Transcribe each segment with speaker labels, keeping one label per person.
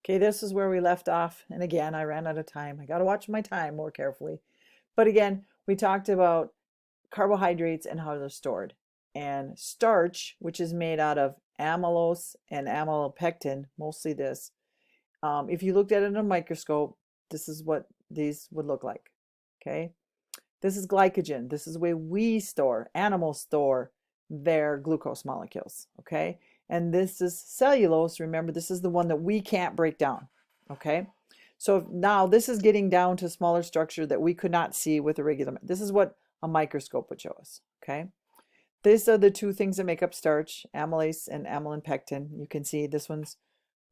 Speaker 1: Okay, this is where we left off. And again, I ran out of time. I got to watch my time more carefully. But again, we talked about carbohydrates and how they're stored. And starch, which is made out of amylose and amylopectin, mostly this. If you looked at it in a microscope, this is what these would look like. Okay, this is glycogen. This is the way we store, animals store their glucose molecules. Okay, and this is cellulose. Remember, this is the one that we can't break down. Okay, so now this is getting down to smaller structure that we could not see with a regular. This is what a microscope would show us. Okay, these are the two things that make up starch, amylase and amylin pectin. You can see this one's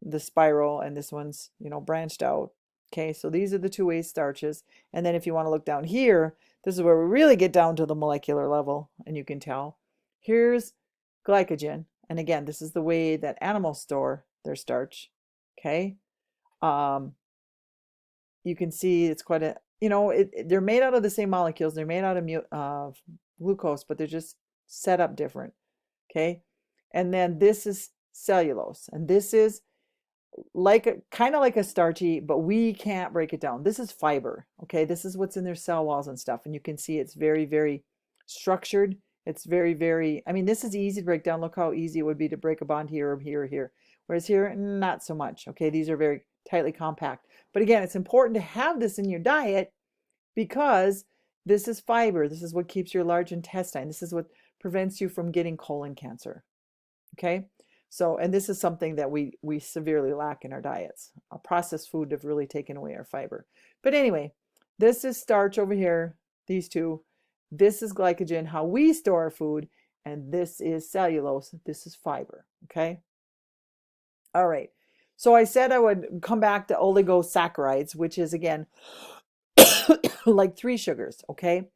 Speaker 1: the spiral and this one's, branched out. Okay, so these are the two-way starches. And then if you want to look down here, this is where we really get down to the molecular level, and you can tell. Here's glycogen. And again, this is the way that animals store their starch. Okay. Um, you can see it's quite a, they're made out of the same molecules. They're made out of glucose, but they're just set up different. Okay. And then this is cellulose. And this is kind of like a starchy, but we can't break it down. This is fiber. Okay. This is what's in their cell walls and stuff. And you can see it's very, very structured. It's very, very, I mean, this is easy to break down. Look how easy it would be to break a bond here or here or here. Whereas here, not so much. Okay. These are very tightly compact. But again, it's important to have this in your diet because this is fiber. This is what keeps your large intestine. This is what prevents you from getting colon cancer. Okay. So, and this is something that we severely lack in our diets. Processed food have really taken away our fiber. But anyway, this is starch over here, these two. This is glycogen, how we store our food, and this is cellulose. This is fiber, okay? All right. So I said I would come back to oligosaccharides, which is again like three sugars, okay?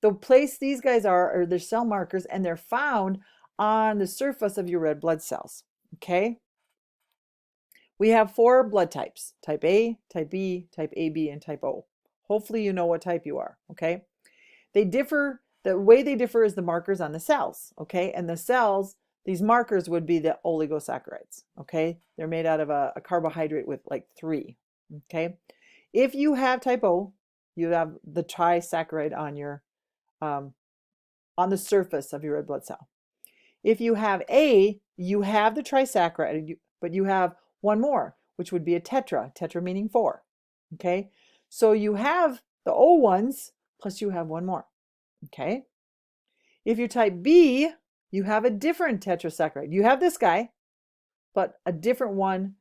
Speaker 1: The place these guys are their cell markers, and they're found on the surface of your red blood cells. Okay. We have four blood types: type A, type B, type AB, and type O. Hopefully you know what type you are. Okay. They differ. The way they differ is the markers on the cells. Okay. And the cells, these markers would be the oligosaccharides. Okay. They're made out of a carbohydrate with like three. Okay. If you have type O, you have the trisaccharide on the surface of your red blood cell. If you have A, you have the trisaccharide, but you have one more, which would be a tetra meaning four. Okay, so you have the O ones, plus you have one more. Okay, if you're type B, you have a different tetrasaccharide. You have this guy, but a different one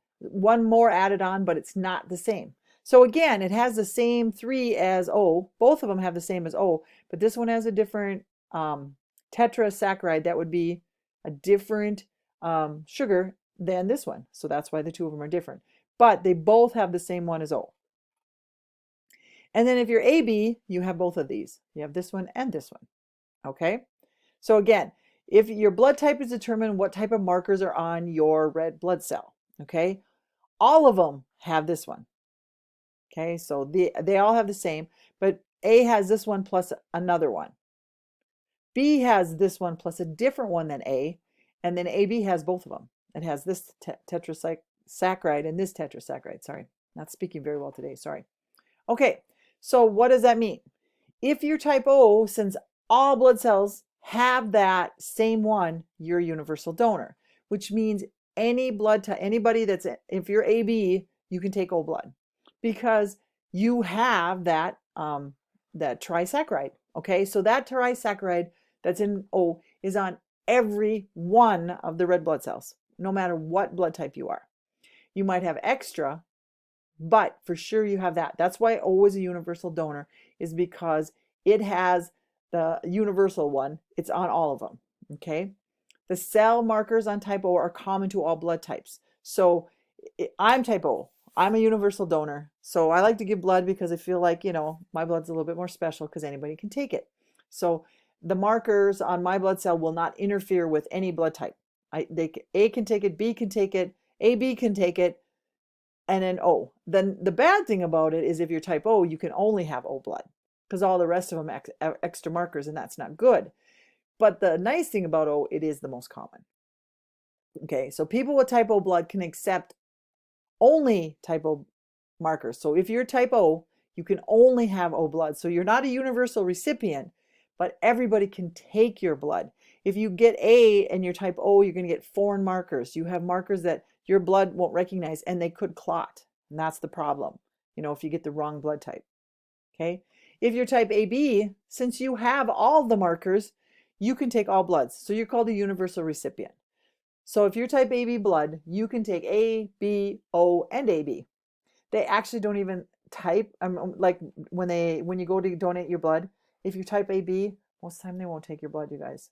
Speaker 1: more added on, but it's not the same. So again, it has the same three as O. Both of them have the same as O, but this one has a different tetrasaccharide. That would be a different sugar than this one. So that's why the two of them are different. But they both have the same one as O. And then if you're AB, you have both of these. You have this one and this one. Okay? So again, if your blood type is determined what type of markers are on your red blood cell. Okay? All of them have this one. Okay? So they all have the same, but A has this one plus another one. B has this one plus a different one than A, and then AB has both of them. It has this tetrasaccharide and this tetrasaccharide. Sorry, not speaking very well today. Sorry. Okay, so what does that mean? If you're type O, since all blood cells have that same one, you're a universal donor, which means any blood type, anybody that's, if you're AB, you can take O blood because you have that that trisaccharide. Okay, so that trisaccharide that's in O is on every one of the red blood cells, no matter what blood type you are. You might have extra, but for sure you have that. That's why O is a universal donor, is because it has the universal one. It's on all of them. Okay. The cell markers on type O are common to all blood types. So I'm type O. I'm a universal donor. So I like to give blood because I feel like, my blood's a little bit more special because anybody can take it. So the markers on my blood cell will not interfere with any blood type. A can take it, B can take it, AB can take it, and then O. Then the bad thing about it is if you're type O, you can only have O blood because all the rest of them extra markers, and that's not good. But the nice thing about O, it is the most common. Okay, so people with type O blood can accept only type O markers. So if you're type O, you can only have O blood. So you're not a universal recipient, but everybody can take your blood. If you get A and you're type O, you're going to get foreign markers. You have markers that your blood won't recognize and they could clot. And that's the problem, if you get the wrong blood type. Okay. If you're type AB, since you have all the markers, you can take all bloods. So you're called a universal recipient. So if you're type AB blood, you can take A, B, O, and AB. They actually don't even type, like when you go to donate your blood, if you type AB, most of the time they won't take your blood, you guys.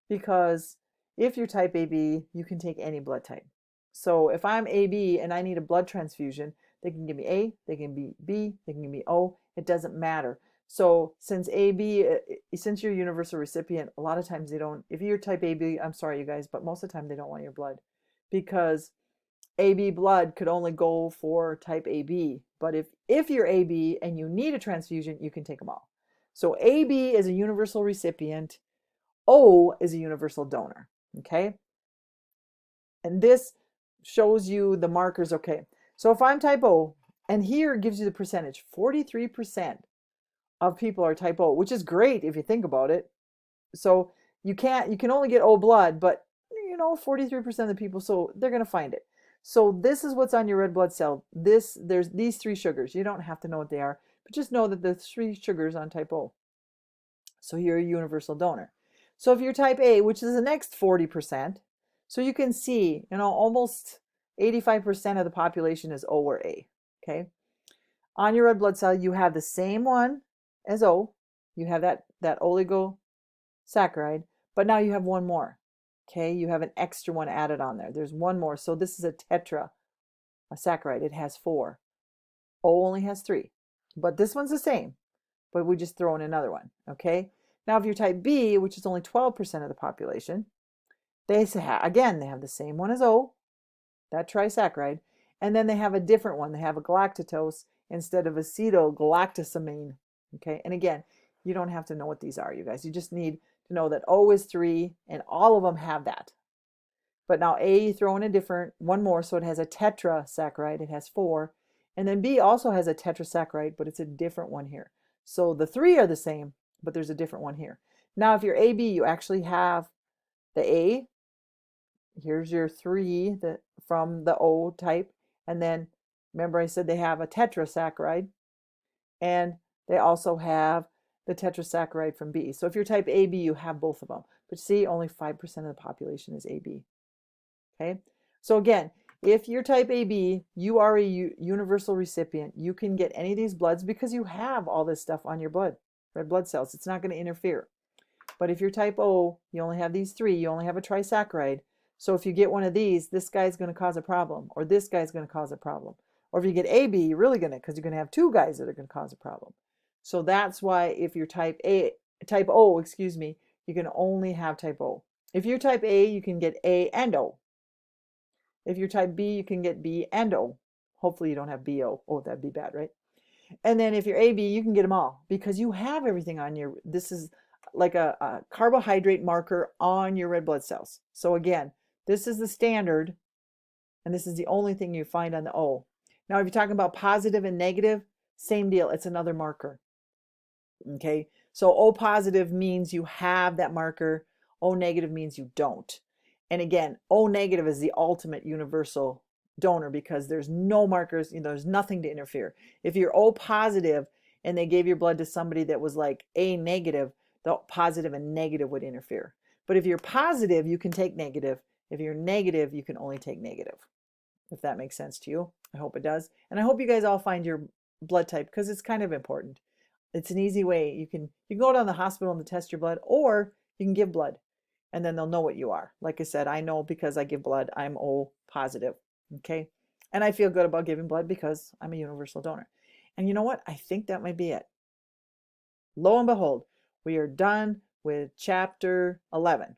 Speaker 1: Because if you're type AB, you can take any blood type. So if I'm AB and I need a blood transfusion, they can give me A, they can be B, they can give me O. It doesn't matter. So since AB, since you're a universal recipient, a lot of times they don't, if you're type AB, I'm sorry you guys, but most of the time they don't want your blood because AB blood could only go for type AB. But if you're AB and you need a transfusion, you can take them all. So AB is a universal recipient. O is a universal donor. Okay. And this shows you the markers. Okay. So if I'm type O, and here gives you the percentage, 43% of people are type O, which is great if you think about it. So you can only get O blood, but 43% of the people, so they're going to find it. So this is what's on your red blood cell. There's these 3 sugars. You don't have to know what they are, but just know that there's 3 sugars on type O. So you're a universal donor. So if you're type A, which is the next 40%, so you can see, almost 85% of the population is O or A. Okay. On your red blood cell, you have the same one as O. You have that oligosaccharide, but now you have one more. Okay, you have an extra one added on there. There's one more. So this is a tetrasaccharide. It has 4. O only has 3. But this one's the same, but we just throw in another one. Okay. Now if you're type B, which is only 12% of the population, they have the same one as O, that trisaccharide, and then they have a different one. They have a galactose instead of acetylgalactosamine. Okay. And again, you don't have to know what these are, you guys. You just need to know that O is 3 and all of them have that. But now A, you throw in a different one more, so it has a tetrasaccharide. It has 4. And then B also has a tetrasaccharide, but it's a different one here. So the 3 are the same, but there's a different one here. Now if you're AB, you actually have the A. Here's your 3 from the O type. And then remember I said they have a tetrasaccharide. And they also have the tetrasaccharide from B. So if you're type AB, you have both of them. But see, only 5% of the population is AB. Okay. So again, if you're type AB, you are a universal recipient. You can get any of these bloods because you have all this stuff on your blood, red blood cells. It's not going to interfere. But if you're type O, you only have these 3. You only have a trisaccharide. So if you get one of these, this guy's going to cause a problem, or this guy's going to cause a problem. Or if you get AB, you're really going to, because you're going to have 2 guys that are going to cause a problem. So that's why if you're type O, you can only have type O. If you're type A, you can get A and O. If you're type B, you can get B and O. Hopefully you don't have BO. Oh, that'd be bad, right? And then if you're AB, you can get them all because you have everything on your, this is like a carbohydrate marker on your red blood cells. So again, this is the standard, and this is the only thing you find on the O. Now, if you're talking about positive and negative, same deal. It's another marker. Okay, so O positive means you have that marker. O negative means you don't. And again, O negative is the ultimate universal donor because there's no markers, there's nothing to interfere. If you're O positive and they gave your blood to somebody that was like A negative, the positive and negative would interfere. But if you're positive, you can take negative. If you're negative, you can only take negative. If that makes sense to you. I hope it does. And I hope you guys all find your blood type because it's kind of important. It's an easy way. You can go down to the hospital and test your blood, or you can give blood and then they'll know what you are. Like I said, I know because I give blood, I'm O positive. Okay. And I feel good about giving blood because I'm a universal donor. And you know what? I think that might be it. Lo and behold, we are done with chapter 11.